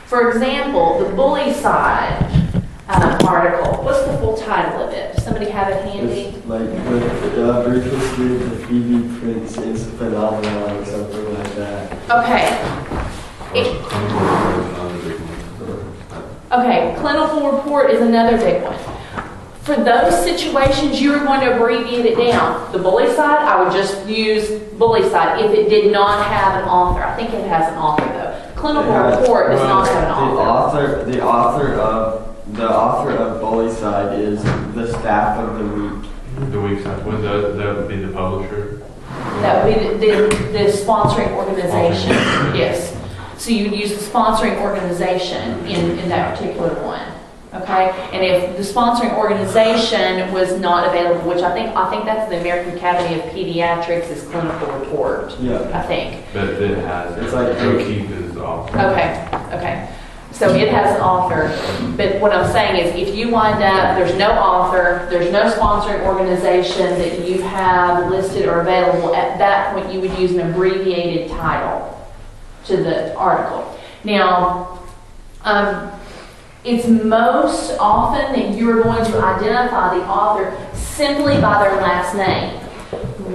For example, the bully side article, what's the full title of it? Does somebody have it handy? It's like with Ruthless Spirit of Phoebe Prince is phenomenon or something like that. Okay, clinical report is another big one. For those situations, you are going to abbreviate it down. The bully side, I would just use bully side if it did not have an author. I think it has an author though. Clinical report does not have an author. The author of bully side is the staff of the week. The week side, that would be the publisher? That would be the sponsoring organization. Yes. So you would use the sponsoring organization in that particular one. Okay, and if the sponsoring organization was not available, which I think that's the American Academy of Pediatrics is clinical report. Yeah. I think. But it has. It's like O'Keefe is the author. Okay. So it has an author, but what I'm saying is if you wind up, there's no author, there's no sponsoring organization that you have listed or available, at that point you would use an abbreviated title to the article. Now, it's most often that you're going to identify the author simply by their last name.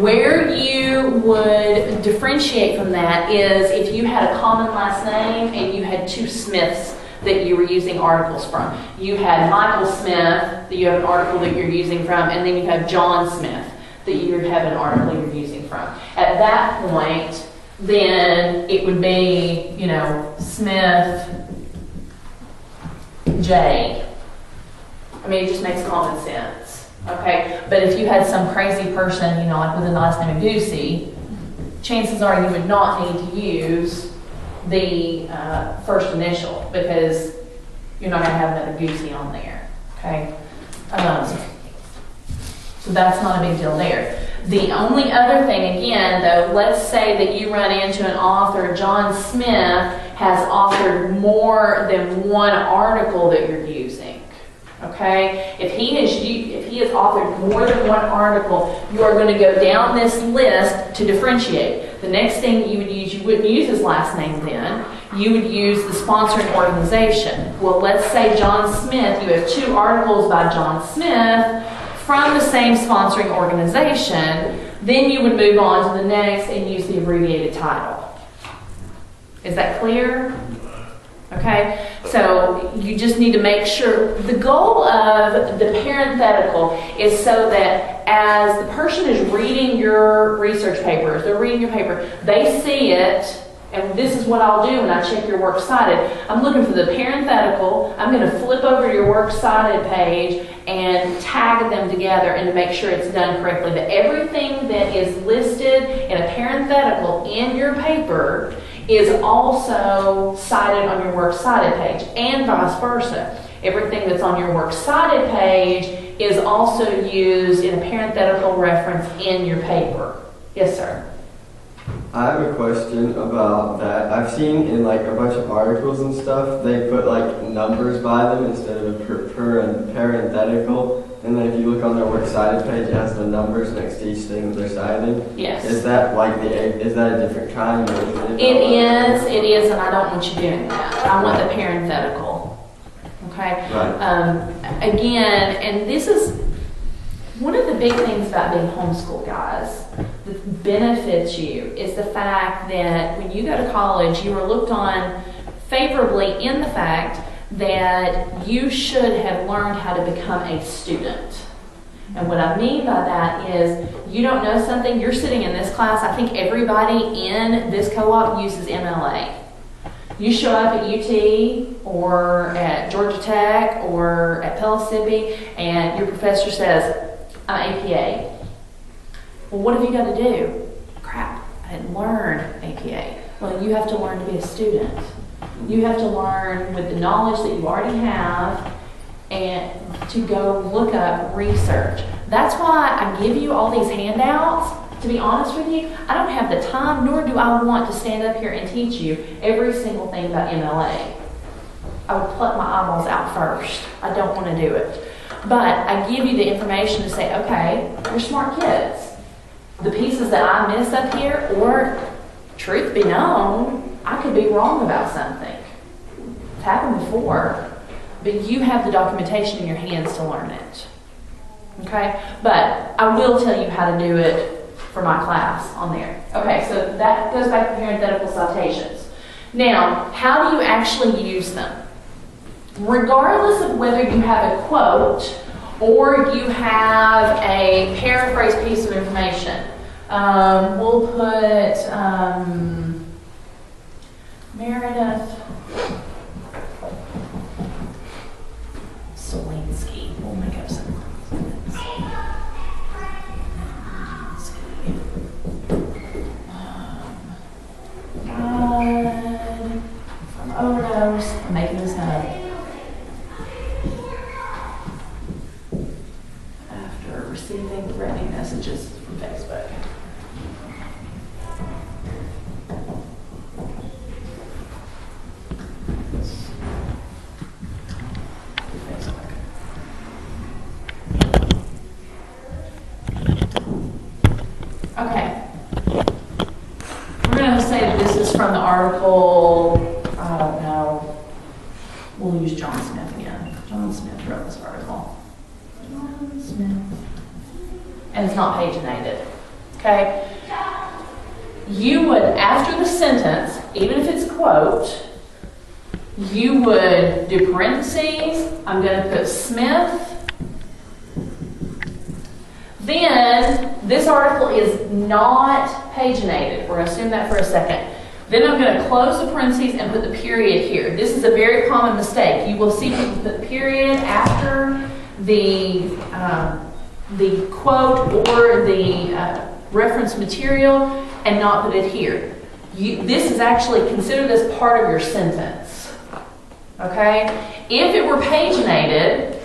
Where you would differentiate from that is if you had a common last name and you had two Smiths that you were using articles from. You had Michael Smith that you have an article that you're using from, and then you have John Smith that you have an article you're using from. At that point, then it would be, Smith J. I mean, it just makes common sense. Okay, but if you had some crazy person, like with the last name of Goosey, chances are you would not need to use the first initial because you're not going to have another Goosey on there. Okay, so that's not a big deal there. The only other thing, again, though, let's say that you run into an author, John Smith has authored more than one article that you're using. Okay, if he has authored more than one article, you are going to go down this list to differentiate. The next thing that you would use, you wouldn't use his last name then. You would use the sponsoring organization. Well, let's say John Smith, you have two articles by John Smith from the same sponsoring organization, then you would move on to the next and use the abbreviated title. Is that clear? Okay, so you just need to make sure. The goal of the parenthetical is so that as the person is reading your research papers, they're reading your paper, they see it, and this is what I'll do when I check your works cited. I'm looking for the parenthetical. I'm going to flip over to your works cited page and tag them together and to make sure it's done correctly. That everything that is listed in a parenthetical in your paper is also cited on your works cited page, and vice versa. Everything that's on your works cited page is also used in a parenthetical reference in your paper. Yes, sir. I have a question about that. I've seen in like a bunch of articles and stuff, they put like numbers by them instead of a parenthetical. And then if you look on their works cited page, it has the numbers next to each thing that they're citing. Yes. Is that a different kind? It is, and I don't want you doing that. I want the parenthetical. Okay? Right. Again, and this is one of the big things about being homeschooled, guys, that benefits you is the fact that when you go to college, you are looked on favorably in the fact that you should have learned how to become a student. And what I mean by that is you don't know something, you're sitting in this class, I think everybody in this co-op uses MLA. You show up at UT or at Georgia Tech or at Pellissippi and your professor says, I'm APA. Well, what have you got to do? Crap, I didn't learn APA. Well, you have to learn to be a student. You have to learn with the knowledge that you already have and to go look up research. That's why I give you all these handouts. To be honest with you, I don't have the time, nor do I want to stand up here and teach you every single thing about MLA. I would pluck my eyeballs out first. I don't want to do it. But I give you the information to say, okay, you're smart kids. The pieces that I miss up here, or truth be known, I could be wrong about something. It's happened before, but you have the documentation in your hands to learn it. Okay? But I will tell you how to do it for my class on there. Okay, so that goes back to parenthetical citations. Now, how do you actually use them? Regardless of whether you have a quote or you have a paraphrased piece of information, we'll put Meredith Solinsky. We'll make up some. From overdose. I'm making this up. After receiving threatening messages from Facebook. Okay. We're going to say that this is from the article, I don't know, we'll use John Smith again. John Smith wrote this article. John Smith. And it's not paginated. Okay? You would, after the sentence, even if it's a quote, you would do parentheses. I'm going to put Smith. Then, this article is not paginated. We're going to assume that for a second. Then I'm going to close the parentheses and put the period here. This is a very common mistake. You will see people put the period after the quote or the reference material and not put it here. This is actually considered as part of your sentence. Okay? If it were paginated,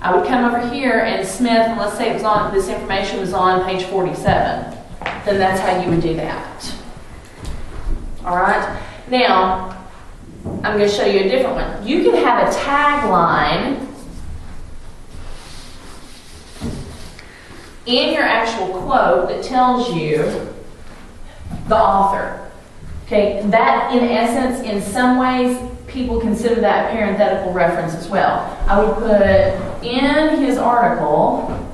I would come over here and Smith, and let's say it was on, this information was on page 47. Then that's how you would do that. All right? Now, I'm going to show you a different one. You can have a tagline in your actual quote that tells you the author. Okay? That, in essence, in some ways, people consider that a parenthetical reference as well. I would put in his article,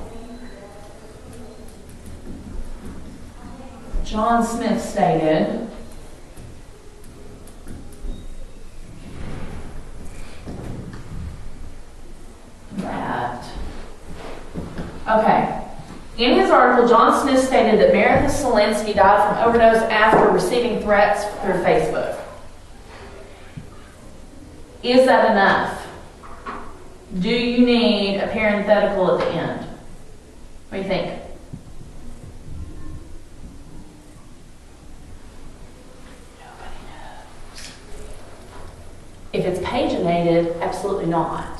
John Smith stated that. Okay. In his article, John Smith stated that Meredith Solinsky died from overdose after receiving threats through Facebook. Is that enough? Do you need a parenthetical at the end? What do you think? Nobody knows. If it's paginated, absolutely not.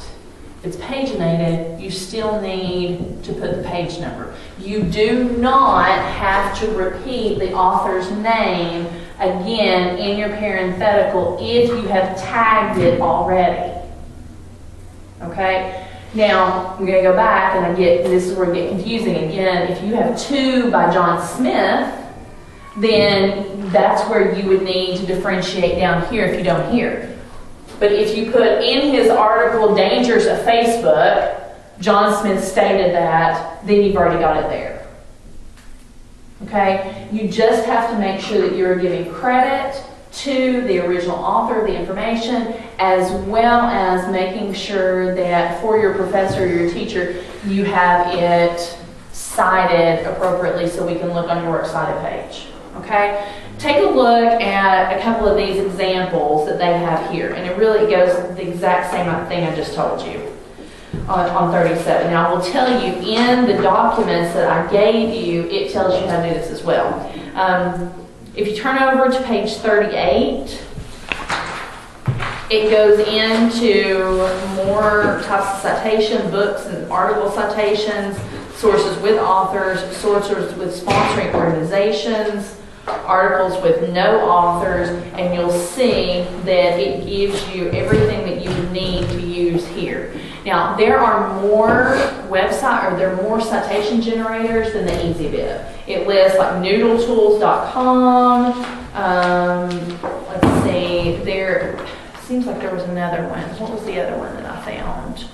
If it's paginated, you still need to put the page number. You do not have to repeat the author's name again in your parenthetical if you have tagged it already. Okay? Now, I'm going to go back and this is where it gets confusing again. If you have 2 by John Smith, then that's where you would need to differentiate down here if you don't hear. But if you put in his article, Dangers of Facebook, John Smith stated that, then you've already got it there. Okay? You just have to make sure that you're giving credit to the original author of the information, as well as making sure that for your professor or your teacher, you have it cited appropriately so we can look on your works cited page. Okay? Take a look at a couple of these examples that they have here, and it really goes the exact same thing I just told you on 37. Now, I will tell you in the documents that I gave you, it tells you how to do this as well. If you turn over to page 38, it goes into more types of citation, books and article citations, sources with authors, sources with sponsoring organizations, articles with no authors, and you'll see that it gives you everything that you would need to use here. Now, there are more there are more citation generators than the EasyBib. It lists like noodletools.com. Let's see, seems like there was another one. What was the other one that I found?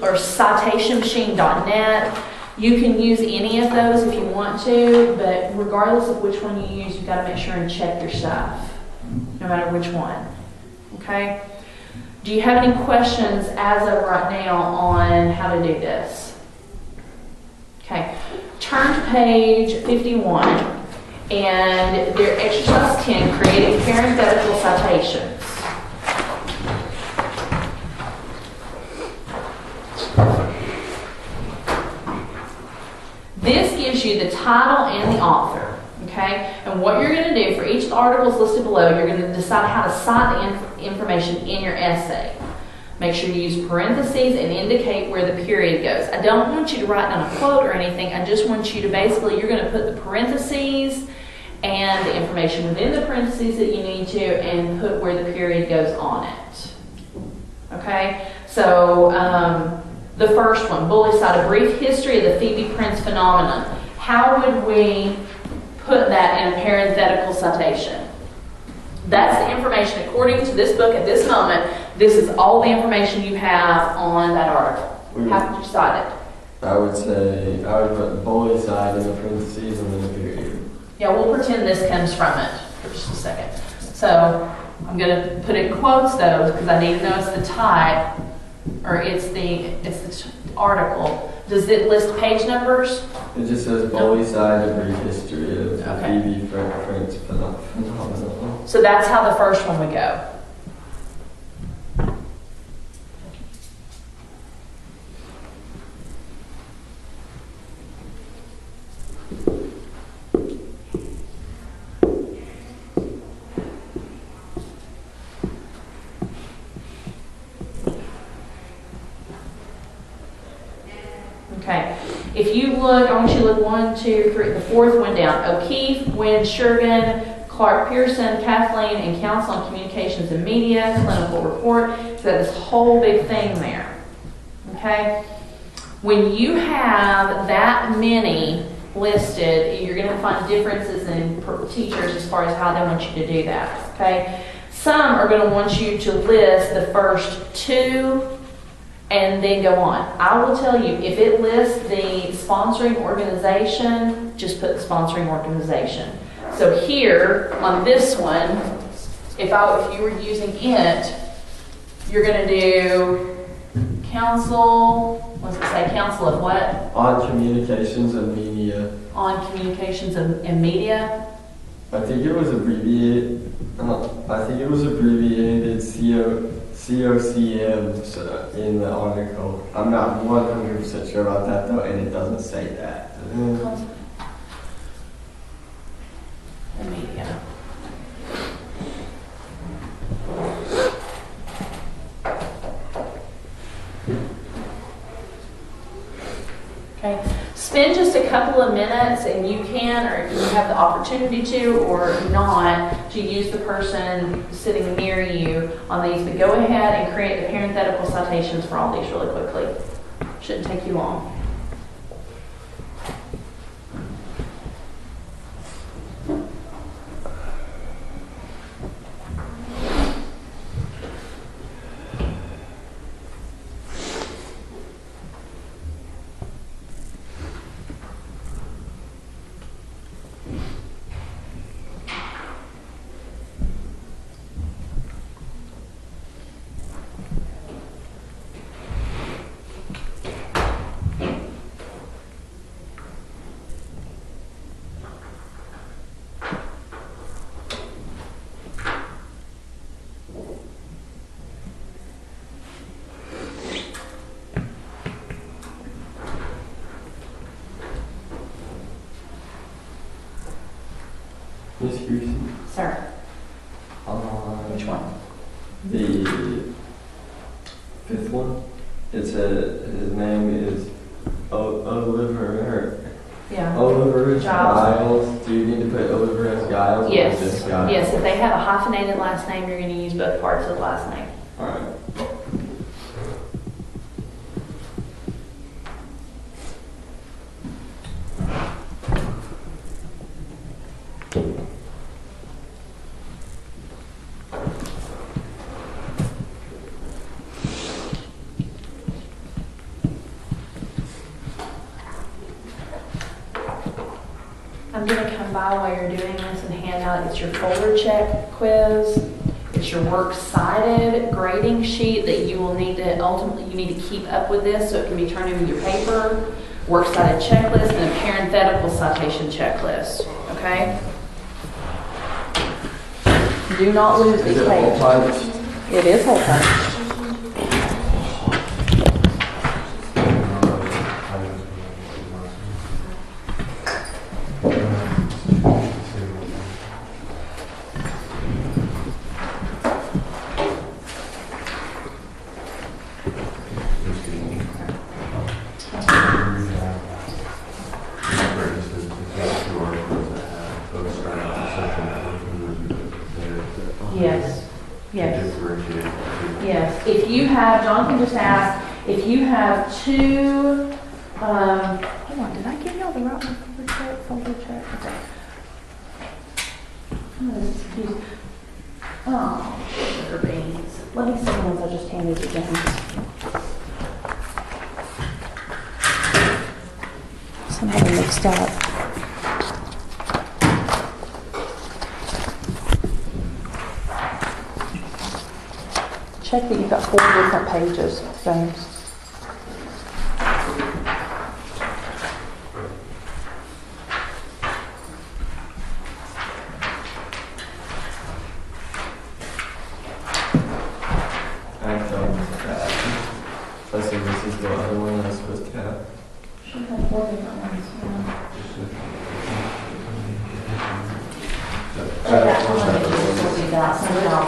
Or citationmachine.net. You can use any of those if you want to, but regardless of which one you use, you've got to make sure and check your stuff, no matter which one. Okay? Do you have any questions as of right now on how to do this? Okay. Turn to page 51, and their exercise 10, creating parenthetical citations. This gives you the title and the author, okay? And what you're going to do for each of the articles listed below, you're going to decide how to cite the information in your essay. Make sure you use parentheses and indicate where the period goes. I don't want you to write down a quote or anything. I just want you to basically, you're going to put the parentheses and the information within the parentheses that you need to, and put where the period goes on it. Okay? So, the first one, Bully Side, a brief history of the Phoebe Prince phenomenon. How would we put that in a parenthetical citation? That's the information, according to this book at this moment, this is all the information you have on that article. How would you cite it? I would say, I would put Bully Side in the parentheses and then a period. Yeah, we'll pretend this comes from it for just a second. So, I'm going to put in quotes though, because I need to know it's the type, or it's the article. Does it list page numbers? It just says Bully Side, a brief history of the Okay. Phoebe Prince phenomenon. So that's how the first one would go. Okay, if you look, I want you to look 1, 2, 3, the fourth one down. O'Keefe, Wynn, Shergan, Clark Pearson, Kathleen, and Council on Communications and Media, clinical report. So this whole big thing there. Okay? When you have that many listed, you're going to find differences in teachers as far as how they want you to do that. Okay? Some are going to want you to list the first 2 and then go on. I will tell you, if it lists the sponsoring organization, just put the sponsoring organization. So here, on this one, if you were using it, you're going to do council, what's it say, council of what? On Communications and Media. On communications and media. I think it was abbreviated COCM in the article. I'm not 100% sure about that though, and it doesn't say that. And media. Okay, spend just a couple of minutes, and you can, or you have the opportunity to, or not, to use the person sitting near you on these. But go ahead and create the parenthetical citations for all these really quickly. Shouldn't take you long. Miss Houston. Sir, which one? The 5th one. It said his name is Oliver. Yeah. Oliver Giles. Giles. Do you need to put Oliver as Giles? Or Yes. just Giles? Yes, if they have a hyphenated last name, you're going to use both parts of the last name. All right. I'm gonna come by while you're doing this and hand out, it's your folder check quiz. It's your works cited grading sheet that you will need to ultimately, you need to keep up with this so it can be turned into your paper. Works cited checklist and a parenthetical citation checklist, okay? Do not lose these Is it whole pages. page? It is whole page. Yes, yes, yes. If you have, Jonathan just asked, if you have two, hold on, did I give y'all the right one? Folder check? Okay. Oh, this is confusing. Oh, sugar beans. Let me see the ones I just handed you, James. Somehow they're mixed up. Check that you've got 4 different pages, James. I don't have that. Let's see, this is the other one I was supposed to have. Should have 4 different ones. Check that one that you just told me about somehow.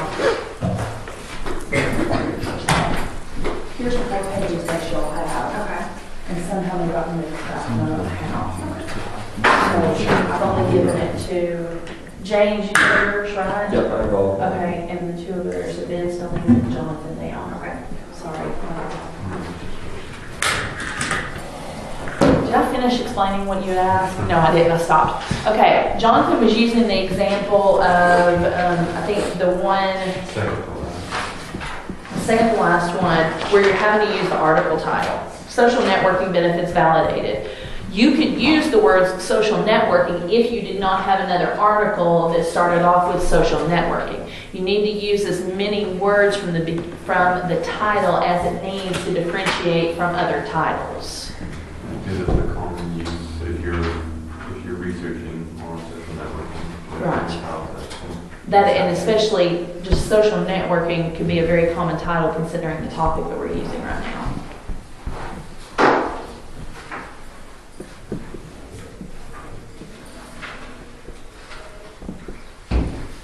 Here's the 4 pages that you'll have. Okay. And somehow they got mixed up. I don't know how. So I've only given it to James, you got yours, right? Yep, I rolled. Okay, and the 2 of yours have been still and Jonathan down. Okay. Sorry. Did I finish explaining what you had asked? No, I didn't. I stopped. Okay, Jonathan was using the example of, I think second to last one, where you're having to use the article title. Social networking benefits validated. You could use the words social networking if you did not have another article that started off with social networking. You need to use as many words from the title as it needs to differentiate from other titles. Because it's a common use if you're researching on social networking. Right. That, and especially just social networking could be a very common title considering the topic that we're using right now.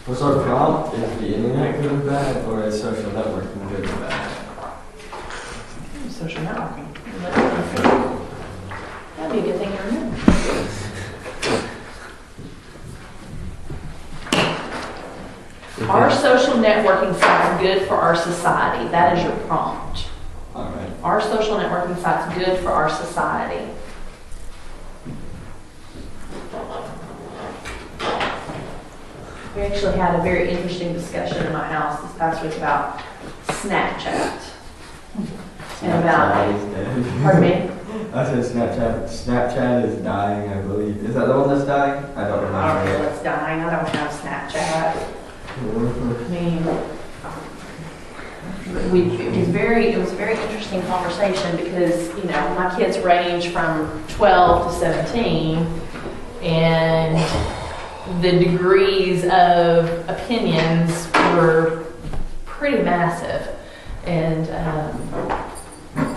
Was our prompt, is the internet good or bad, or is social networking good or bad? Social networking. That'd be a good thing to remember. Are social networking sites good for our society? That is your prompt. All right. Are social networking sites good for our society? We actually had a very interesting discussion in my house this past week about Snapchat. And about, Snapchat is dead. pardon me? I said Snapchat. Snapchat is dying, I believe. Is that the one that's dying? I don't remember. I don't know what's dying. I don't have Snapchat. I mean, it was a very interesting conversation because, you know, my kids range from 12 to 17 and the degrees of opinions were pretty massive. And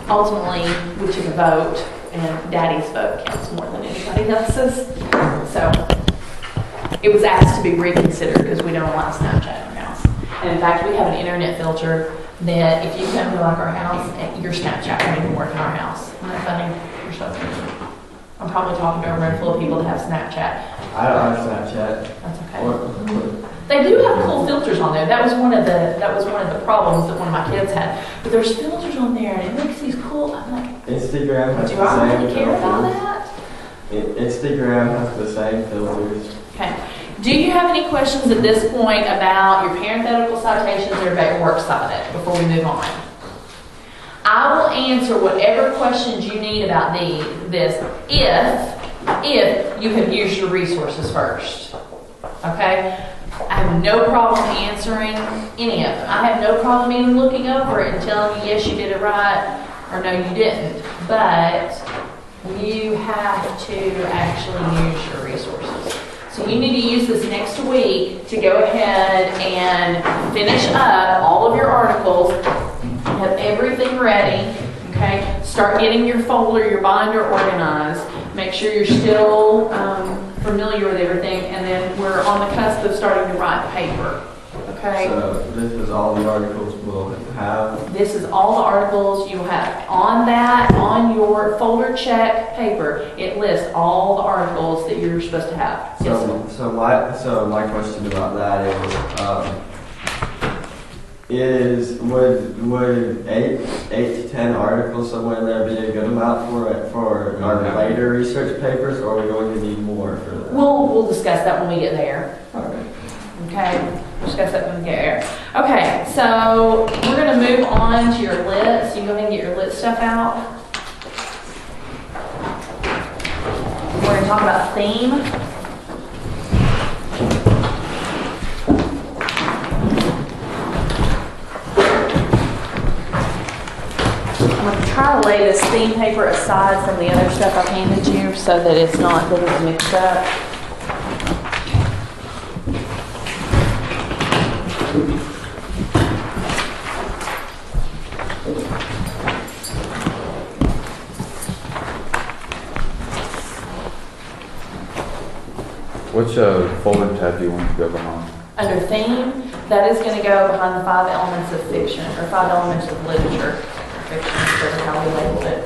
ultimately, we took a vote and Daddy's vote counts more than anybody else's. So it was asked to be reconsidered because we don't allow Snapchat in our house. And in fact, we have an internet filter that if you come to like our house, your Snapchat won't even work in our house. Isn't that funny? You're so funny. I'm probably talking to a room full of people that have Snapchat. I don't have Snapchat. That's okay. Or, They do have cool filters on there. That was one of the problems that one of my kids had. But there's filters on there and it makes these cool. I'm like, Instagram has do the I same really care about filters. that? Instagram has the same filters. Okay. Do you have any questions at this point about your parenthetical citations or about your works cited before we move on? I will answer whatever questions you need about this if if you have used your resources first. Okay? I have no problem answering any of them. I have no problem even looking over it and telling you, yes, you did it right, or no, you didn't. But you have to actually use your resources. So you need to use this next week to go ahead and finish up all of your articles, have everything ready, okay? Start getting your folder, your binder organized. Make sure you're still familiar with everything, and then we're on the cusp of starting to write paper, okay? So this is all the articles we'll have. This is all the articles you have on that, on your folder check paper. It lists all the articles that you're supposed to have. Yes, So my question about that would 8 to 10 articles somewhere in there be a good amount for our later research papers, or are we going to need more for that? we'll discuss that when we get there. Okay. Okay, we'll discuss that when we get there. Okay, so we're gonna move on to your lit. So you go ahead and get your lit stuff out. We're gonna talk about theme. I'm going to try to lay this theme paper aside from the other stuff I've handed you so that it doesn't mix up. Which folder tab do you want to go behind? Under theme, that is going to go behind the 5 elements of fiction, or 5 elements of literature. Fiction is how we labeled it.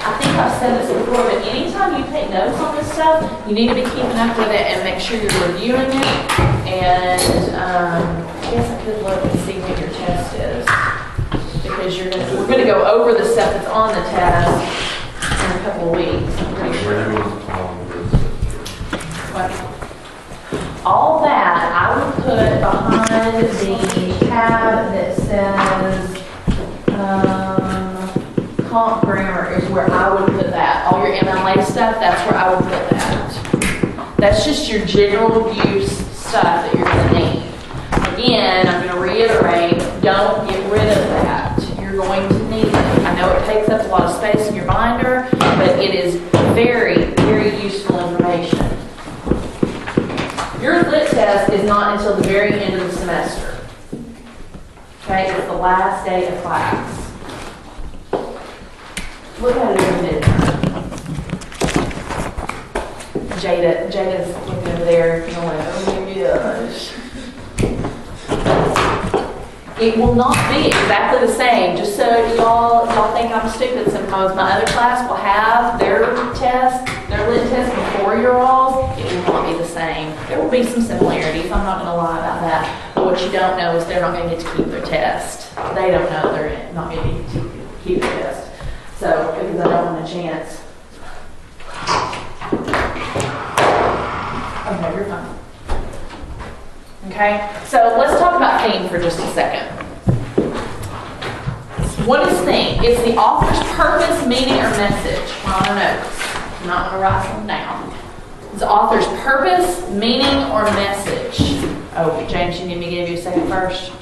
I think I've said this before, but anytime you take notes on this stuff, you need to be keeping up with it and make sure you're reviewing it. And I guess I could look and see what your test is, because we're going to go over the stuff that's on the test in a couple of weeks. I'm pretty sure. All that I would put behind the tab that says comp grammar is where I would put that. All your MLA stuff, that's where I would put that. That's just your general use stuff that you're going to need. Again, I'm going to reiterate, don't get rid of that. You're going to need it. I know it takes up a lot of space in your binder, but it is very, very useful information. Your lit test is not until the very end of the semester. Okay, it's the last day of class. Look at it in the midterm. Jada's looking over there going, oh my gosh. It will not be exactly the same, just so y'all think I'm stupid sometimes. My other class will have their test, their lit test before your all's. It will not be the same. There will be some similarities, I'm not going to lie about that. But what you don't know is they're not going to get to keep their test. They don't know they're not going to get to keep their test. So, because I don't want a chance. Okay, you're fine. Okay, so let's talk about theme for just a second. What is theme? It's the author's purpose, meaning, or message. Well, I don't know. I'm not going to write them down. It's the author's purpose, meaning, or message. Oh, James, you need me to give you a second first?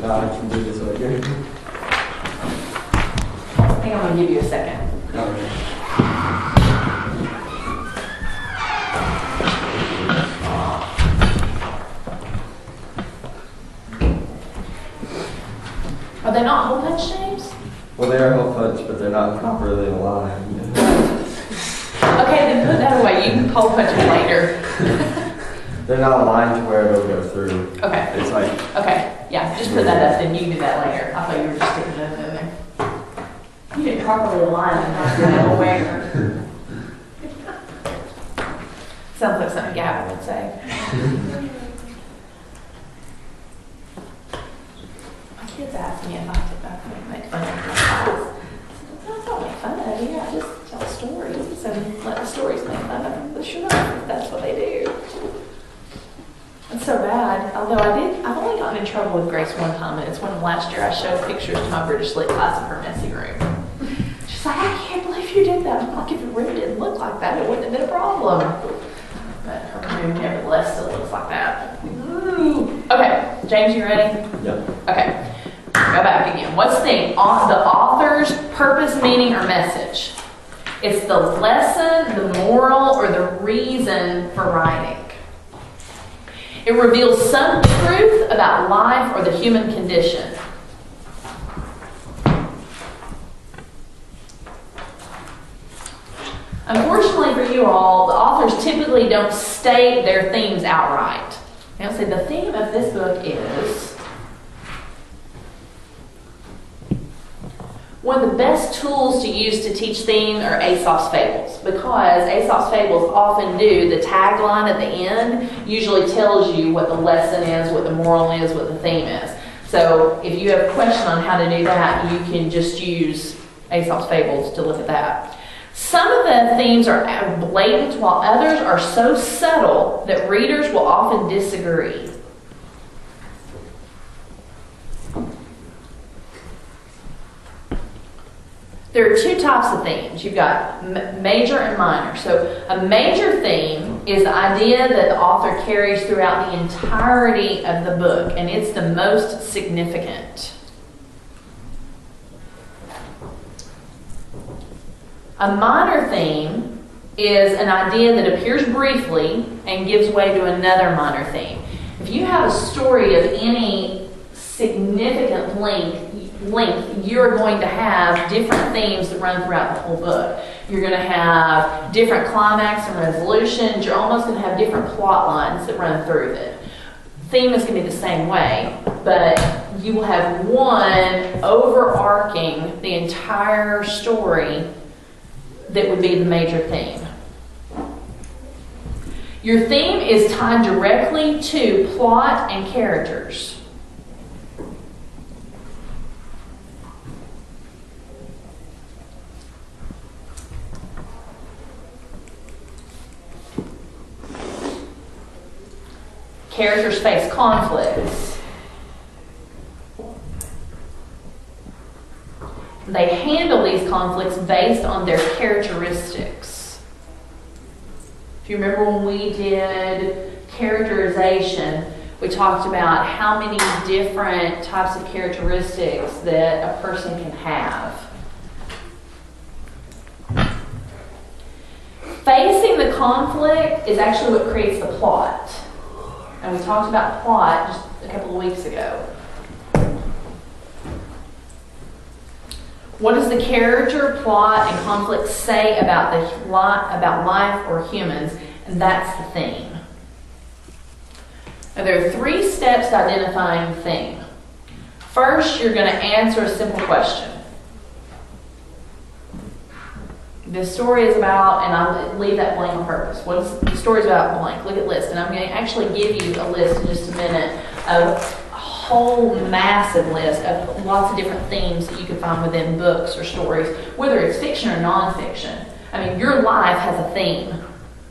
No, I can do this right here. I think I'm going to give you a second. Are they not hole punch names? Well, they are hole punch, but they're not properly aligned. Okay, then put that away. You can hole punch them later. They're not aligned to where it'll go through. Okay. It's like, Okay, yeah, just put that up, then you can do that later. I thought you were just sticking those in there. You didn't properly align them, you're not aware. Sounds like something Gavin would say. My kids asked me if I could make fun of my class. I said, I don't make fun of you, I just tell stories and let the stories make fun of them. But sure, that's what they do. It's so bad. Although I've only gotten in trouble with Grace one time, and it's when last year I showed pictures to my British Lit class of her messy room. She's like, you did that. I'm like, if your room didn't look like that, it wouldn't have been a problem. But her room nevertheless still looks like that. Ooh. Okay, James, you ready? Yep. Okay, go back again. What's the theme? The author's purpose, meaning, or message? It's the lesson, the moral, or the reason for writing. It reveals some truth about life or the human condition. Unfortunately for you all, the authors typically don't state their themes outright. They don't say the theme of this book is. One of the best tools to use to teach theme are Aesop's Fables, because Aesop's Fables often do, the tagline at the end usually tells you what the lesson is, what the moral is, what the theme is. So if you have a question on how to do that, you can just use Aesop's Fables to look at that. Some of the themes are blatant, while others are so subtle that readers will often disagree. There are two types of themes. You've got major and minor. So a major theme is the idea that the author carries throughout the entirety of the book, and it's the most significant. A minor theme is an idea that appears briefly and gives way to another minor theme. If you have a story of any significant length, you're going to have different themes that run throughout the whole book. You're going to have different climax and resolutions. You're almost going to have different plot lines that run through it. Theme is going to be the same way, but you will have one overarching the entire story that would be the major theme. Your theme is tied directly to plot and characters. Characters face conflicts. They handle these conflicts based on their characteristics. If you remember when we did characterization, we talked about how many different types of characteristics that a person can have. Facing the conflict is actually what creates the plot. And we talked about plot just a couple of weeks ago. What does the character, plot, and conflict say about life or humans? And that's the theme. Now, there are 3 steps to identifying the theme. First, you're going to answer a simple question. The story is about, and I'll leave that blank on purpose. What is the story is about blank? Look at list, and I'm going to actually give you a list in just a minute of a whole massive list of lots of different themes that you can find within books or stories, whether it's fiction or nonfiction. I mean, your life has a theme.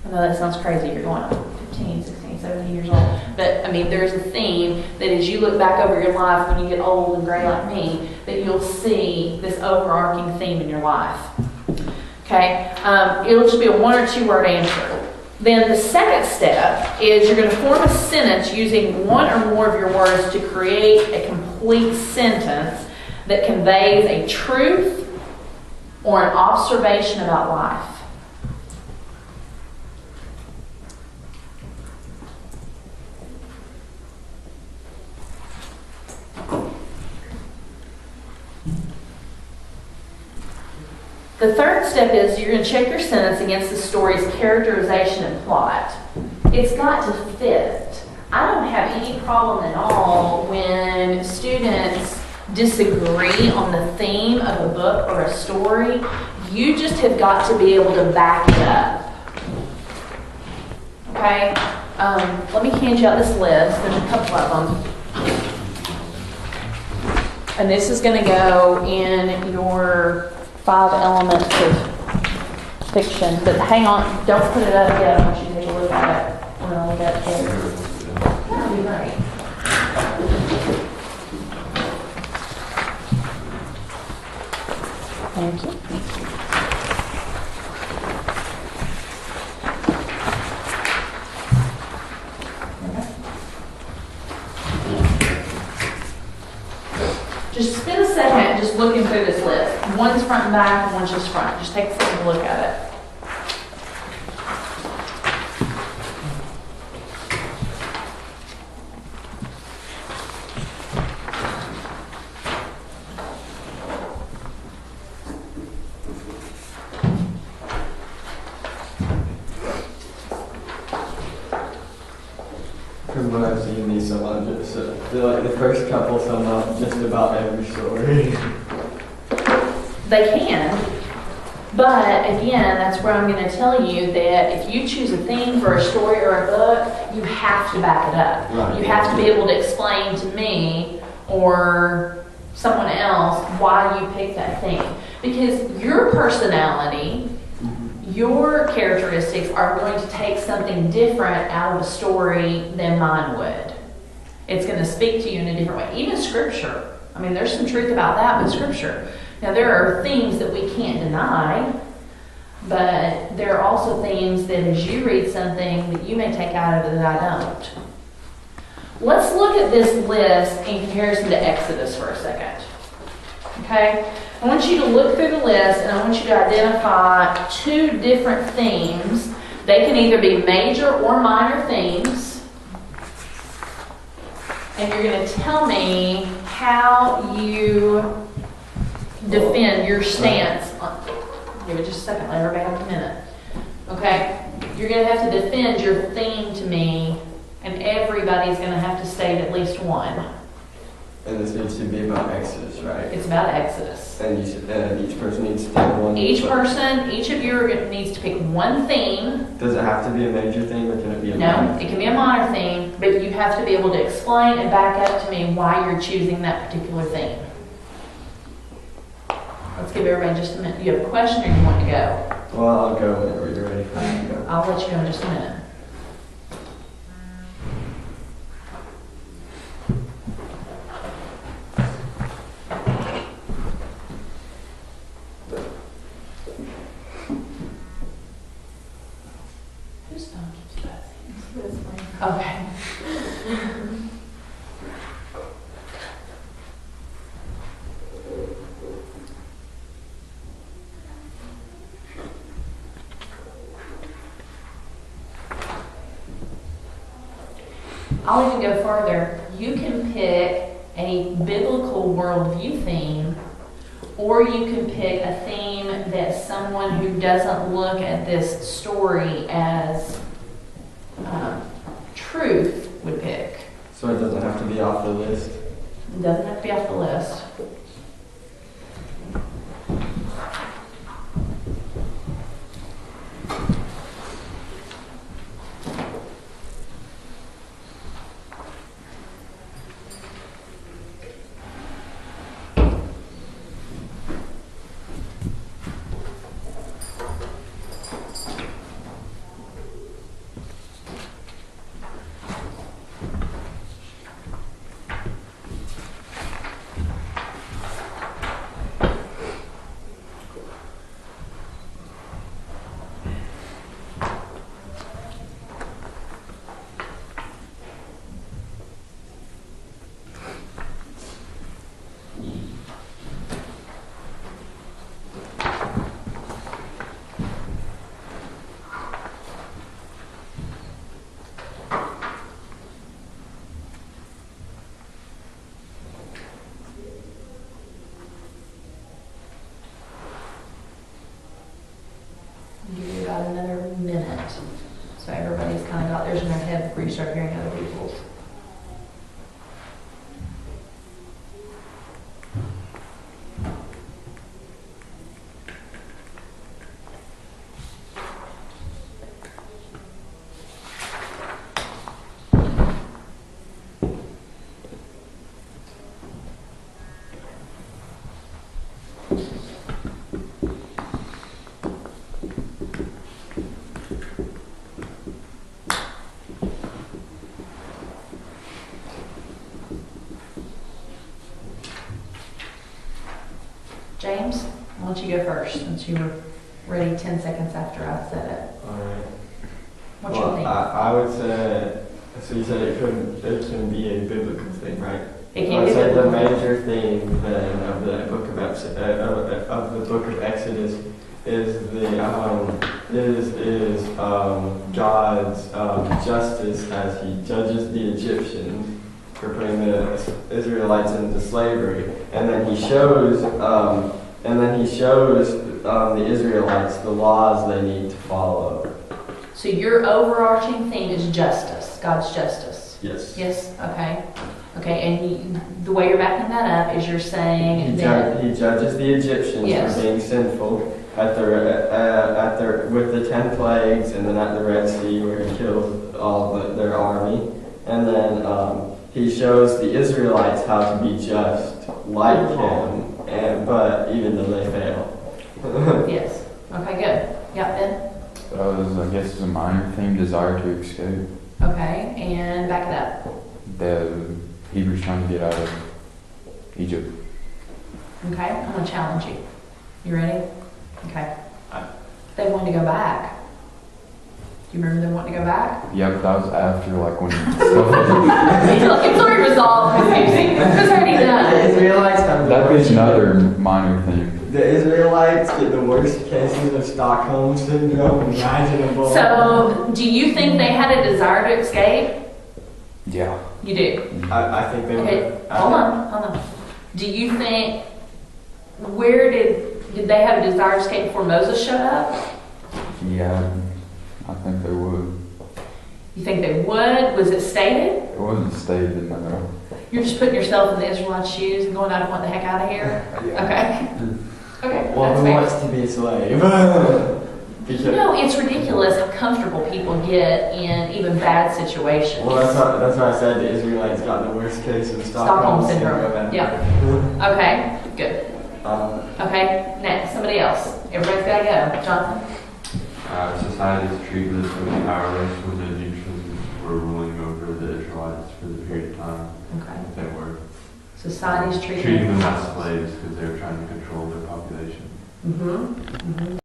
I know that sounds crazy. You're going 15, 16, 17 years old. But, I mean, there's a theme that as you look back over your life when you get old and gray like me, that you'll see this overarching theme in your life. Okay, it'll just be a 1 or 2 word answer. Then the second step is you're going to form a sentence using 1 or more of your words to create a complete sentence that conveys a truth or an observation about life. The third step is you're going to check your sentence against the story's characterization and plot. It's got to fit. I don't have any problem at all when students disagree on the theme of a book or a story. You just have got to be able to back it up. Okay? Let me hand you out this list. There's a couple of them. And this is going to go in your 5 elements of fiction. But hang on, don't put it up yet. I want you to take a look at it. We're going to look at it later. That'll be great. Thank you. Just spend a second just looking through this list. One's front and back, and one's just front. Just take a second to look at it. From what I've seen, these sum up just, they're like the first couple sum up just about every story. They can, but again, that's where I'm going to tell you that if you choose a theme for a story or a book, you have to back it up. Right. You have to be able to explain to me or someone else why you picked that theme. Because your personality, your characteristics are going to take something different out of a story than mine would. It's going to speak to you in a different way. Even scripture. I mean, there's some truth about that with scripture. Now, there are things that we can't deny, but there are also things that as you read something that you may take out of it that I don't. Let's look at this list in comparison to Exodus for a second. Okay? I want you to look through the list and I want you to identify two different themes. They can either be major or minor themes. And you're going to tell me how you defend your stance. Give it just a second, let everybody have a minute. Okay? You're going to have to defend your theme to me, and everybody's going to have to state at least one. And this needs to be about Exodus, right? It's about Exodus. And each person needs to pick one. Each of you needs to pick one theme. Does it have to be a major theme or can it be a No, minor? it can be a minor theme, but you have to be able to explain and back up to me why you're choosing that particular theme. Let's give everybody just a minute. You have a question or you want to go? Well, I'll go whenever you're ready for me to go. I'll let you know in just a minute. Whose phone keeps buzzing? Okay. I'll even go further. You can pick a biblical worldview theme, or you can pick a theme that someone who doesn't look at this story as truth would pick. So it doesn't have to be off the list. It doesn't have to be off the list. Give you about another minute. So everybody's kind of got theirs in their head before you start hearing other people's. James, I'll let you go first since you were ready 10 seconds after I said it. Alright. What's your theme? I would say, so you said it can be a biblical thing, right? It can't Let's be say the biblical. major theme then of the book of Exodus is God's justice as He judges the Egyptians for putting the Israelites into slavery, and then He shows the Israelites the laws they need to follow. So your overarching theme is justice, God's justice. Yes. Yes, okay. Okay, and the way you're backing that up is you're saying He that, judges the Egyptians Yes. for being sinful with the 10 plagues, and then at the Red Sea where He kills all their army, and then He shows the Israelites how to be just like Him, but even though they fail. yes. Okay, good. Yeah, Ben? That was, I guess, a minor theme, desire to escape. Okay, and back it up. The Hebrews trying to get out of Egypt. Okay, I'm gonna challenge you. You ready? Okay. They wanted to go back. Do you remember them wanting to go back? Yeah, but that was after, like, when It's already resolved, it's already The done. Israelites have the that'd be worst. another minor theme. The Israelites get the worst cases of Stockholm syndrome imaginable. So, do you think they had a desire to escape? Yeah. You do. I think they Okay, would. hold on. Do you think, where did they have a desire to escape before Moses showed up? Yeah, I think they would. You think they would? Was it stated? It wasn't stated, no. You're just putting yourself in the Israelites' shoes and going, I want the heck out of here? Okay. Okay, Well, that's who fair. wants to be a slave? You know, it's ridiculous how comfortable people get in even bad situations. Well, that's why I said the Israelites got the worst case of Stockholm Stockholm syndrome. ever. Yeah. Okay, good. Um, Okay, next, somebody else. Everybody's gotta go. Jonathan? Society's treatment of the powerless when the Egyptians were ruling over the Israelites for the period of time Okay. they were. Society's Treating treatment. them as slaves because they were trying to control their population. Mm-hmm.